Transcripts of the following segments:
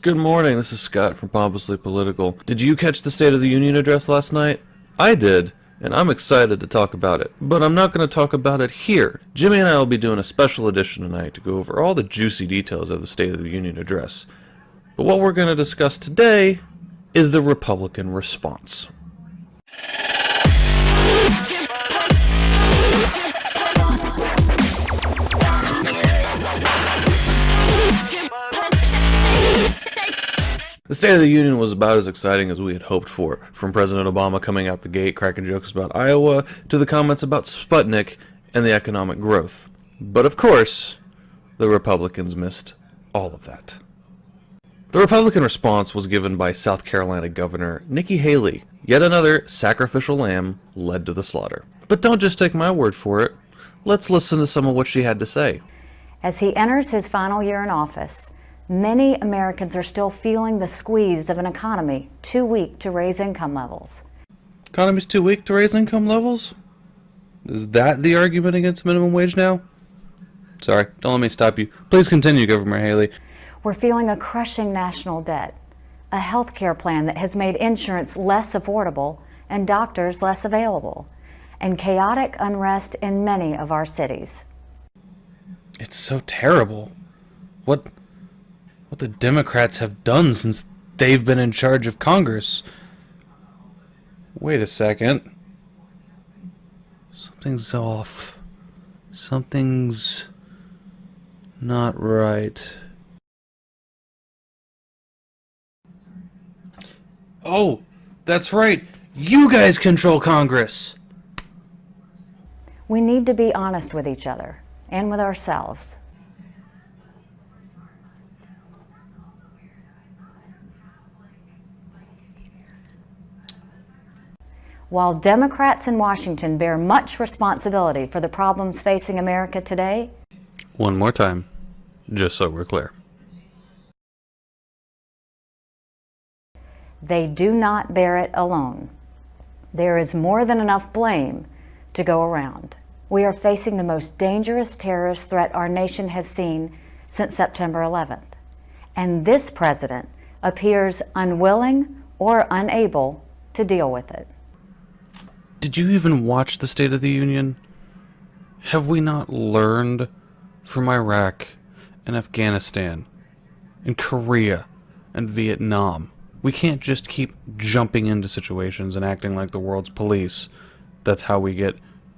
Good morning, this is Scott from Pompously Political. Did you catch the State of the Union address last night? I did, and I'm excited to talk about it. But I'm not going to talk about it here. Jimmy and I will be doing a special edition tonight to go over all the juicy details of the State of the Union address. But what we're going to discuss today is the Republican response. The State of the Union was about as exciting as we had hoped for, from President Obama coming out the gate cracking jokes about Iowa to the comments about Sputnik and the economic growth. But of course, the Republicans missed all of that. The Republican response was given by South Carolina Governor Nikki Haley, yet another sacrificial lamb led to the slaughter. But don't just take my word for it. Let's listen to some of what she had to say. As he enters his final year in office, many Americans are still feeling the squeeze of an economy too weak to raise income levels. Economy's too weak to raise income levels? Is that the argument against minimum wage now? Sorry, don't let me stop you. Please continue, Governor Haley. We're feeling a crushing national debt, a health care plan that has made insurance less affordable and doctors less available, and chaotic unrest in many of our cities. It's so terrible. What the Democrats have done since they've been in charge of Congress. Wait a second. Something's off. Something's not right. Oh, that's right. You guys control Congress. We need to be honest with each other and with ourselves. While Democrats in Washington bear much responsibility for the problems facing America today, one more time, just so we're clear. They do not bear it alone. There is more than enough blame to go around. We are facing the most dangerous terrorist threat our nation has seen since September 11th. And this president appears unwilling or unable to deal with it. Did you even watch the State of the Union? Have we not learned from Iraq and Afghanistan and Korea and Vietnam? We can't just keep jumping into situations and acting like the world's police. That's how we get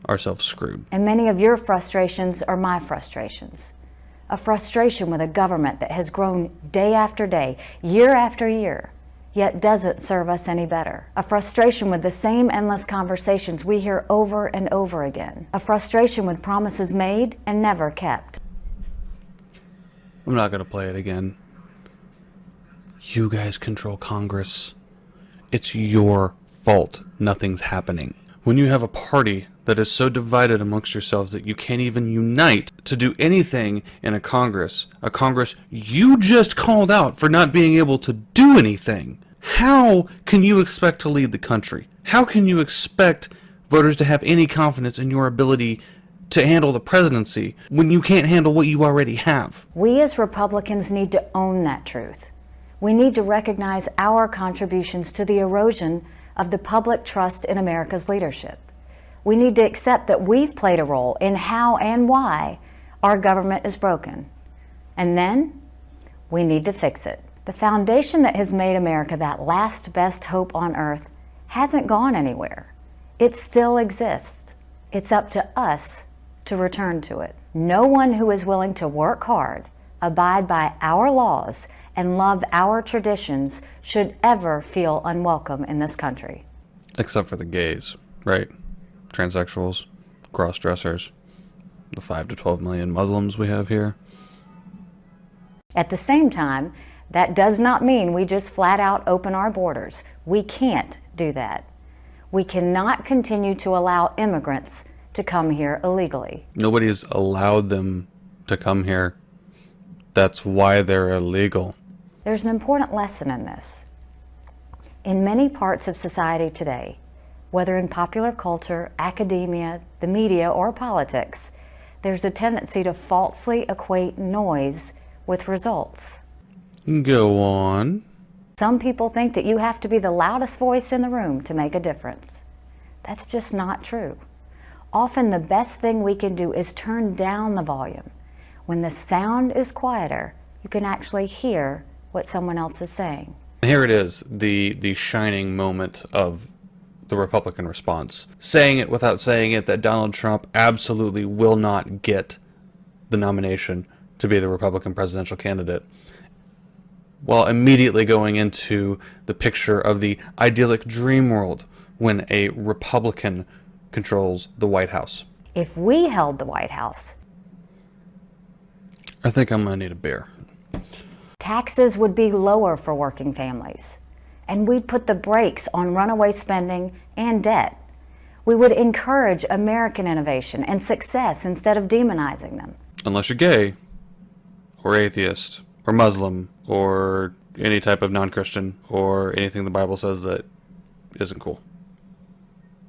ourselves screwed. And many of your frustrations are my frustrations. A frustration with a government that has grown day after day, year after year, yet doesn't serve us any better. A frustration with the same endless conversations we hear over and over again. A frustration with promises made and never kept. I'm not going to play it again. You guys control Congress. It's your fault nothing's happening. When you have a party that is so divided amongst yourselves that you can't even unite to do anything in a Congress you just called out for not being able to do anything, how can you expect to lead the country? How can you expect voters to have any confidence in your ability to handle the presidency when you can't handle what you already have? We as Republicans need to own that truth. We need to recognize our contributions to the erosion of the public trust in America's leadership. We need to accept that we've played a role in how and why our government is broken. And then we need to fix it. The foundation that has made America that last best hope on earth hasn't gone anywhere. It still exists. It's up to us to return to it. No one who is willing to work hard, abide by our laws, and love our traditions should ever feel unwelcome in this country. Except for the gays, right? Transsexuals, cross-dressers, the 5 to 12 million Muslims we have here. At the same time, that does not mean we just flat out open our borders. We can't do that. We cannot continue to allow immigrants to come here illegally. Nobody's allowed them to come here. That's why they're illegal. There's an important lesson in this. In many parts of society today, whether in popular culture, academia, the media, or politics, there's a tendency to falsely equate noise with results. Go on. Some people think that you have to be the loudest voice in the room to make a difference. That's just not true. Often the best thing we can do is turn down the volume. When the sound is quieter, you can actually hear what someone else is saying. Here it is, the shining moment of the Republican response. Saying it without saying it that Donald Trump absolutely will not get the nomination to be the Republican presidential candidate, while immediately going into the picture of the idyllic dream world when a Republican controls the White House. If we held the White House, I think I'm gonna need a beer. taxes would be lower for working families, and we'd put the brakes on runaway spending and debt. We would encourage American innovation and success instead of demonizing them. Unless you're gay, or atheist, or Muslim, or any type of non-Christian, or anything the Bible says that isn't cool.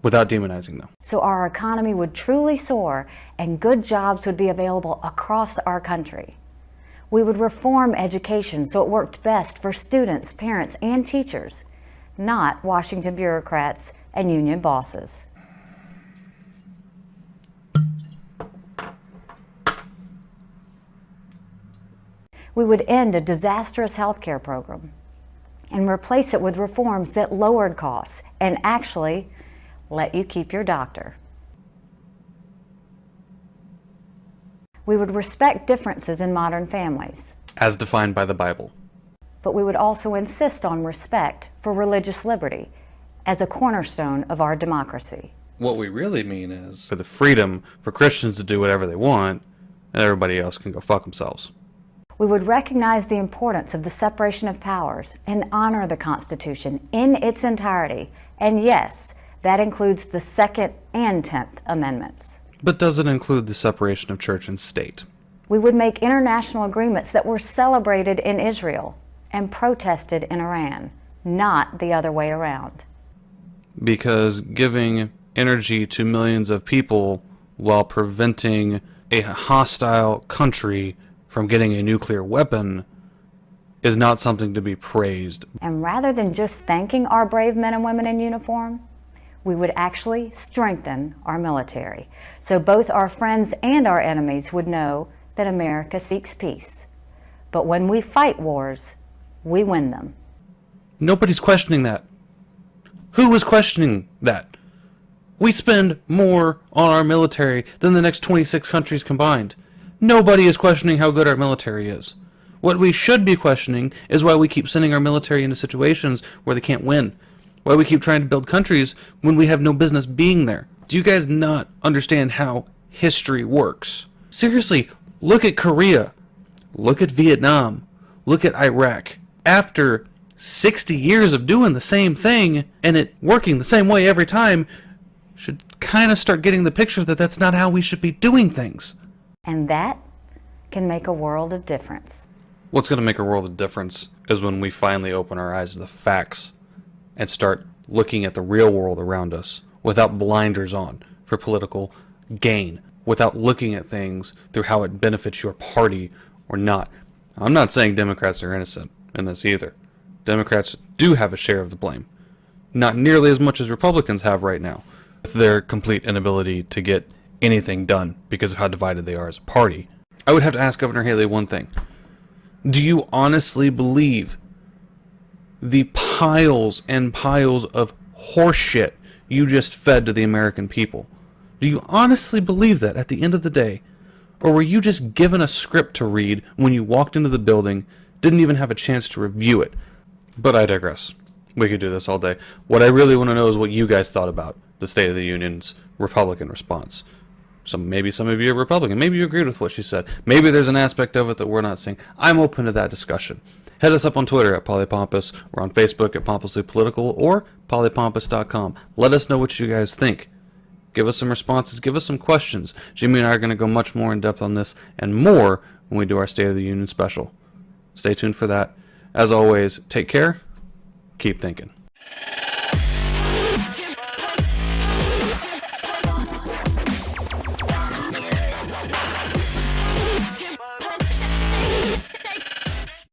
Without demonizing them. So our economy would truly soar and good jobs would be available across our country. We would reform education so it worked best for students, parents, and teachers, not Washington bureaucrats and union bosses. We would end a disastrous healthcare program and replace it with reforms that lowered costs and actually let you keep your doctor. We would respect differences in modern families, As defined by the Bible. but we would also insist on respect for religious liberty as a cornerstone of our democracy. What we really mean is for the freedom for Christians to do whatever they want, and everybody else can go fuck themselves. We would recognize the importance of the separation of powers and honor the Constitution in its entirety. And yes, that includes the Second and 10th Amendments. But does it include the separation of church and state? We would make international agreements that were celebrated in Israel and protested in Iran, not the other way around. Because giving energy to millions of people while preventing a hostile country from getting a nuclear weapon is not something to be praised. And rather than just thanking our brave men and women in uniform, we would actually strengthen our military, so both our friends and our enemies would know that America seeks peace. But when we fight wars, we win them. Nobody's questioning that. Who is questioning that? We spend more on our military than the next 26 countries combined. Nobody is questioning how good our military is. What we should be questioning is why we keep sending our military into situations where they can't win. Why we keep trying to build countries when we have no business being there. Do you guys not understand how history works? Seriously, look at Korea. Look at Vietnam. Look at Iraq. After 60 years of doing the same thing and it working the same way every time, should kind of start getting the picture that that's not how we should be doing things. And that can make a world of difference. What's going to make a world of difference is when we finally open our eyes to the facts and start looking at the real world around us without blinders on for political gain, without looking at things through how it benefits your party or not. I'm not saying Democrats are innocent in this either. Democrats do have a share of the blame. Not nearly as much as Republicans have right now, with their complete inability to get anything done because of how divided they are as a party. I would have to ask Governor Haley one thing. Do you honestly believe the piles and piles of horseshit you just fed to the American people? Do you honestly believe that at the end of the day? Or were you just given a script to read when you walked into the building, didn't even have a chance to review it? But I digress. We could do this all day. What I really want to know is what you guys thought about the State of the Union's Republican response. So maybe some of you are Republican. Maybe you agreed with what she said. Maybe there's an aspect of it that we're not seeing. I'm open to that discussion. Head us up on Twitter at Polypompous, or on Facebook at Pompously Political, or polypompous.com. Let us know what you guys think. Give us some responses. Give us some questions. Jimmy and I are going to go much more in depth on this and more when we do our State of the Union special. Stay tuned for that. As always, take care. Keep thinking.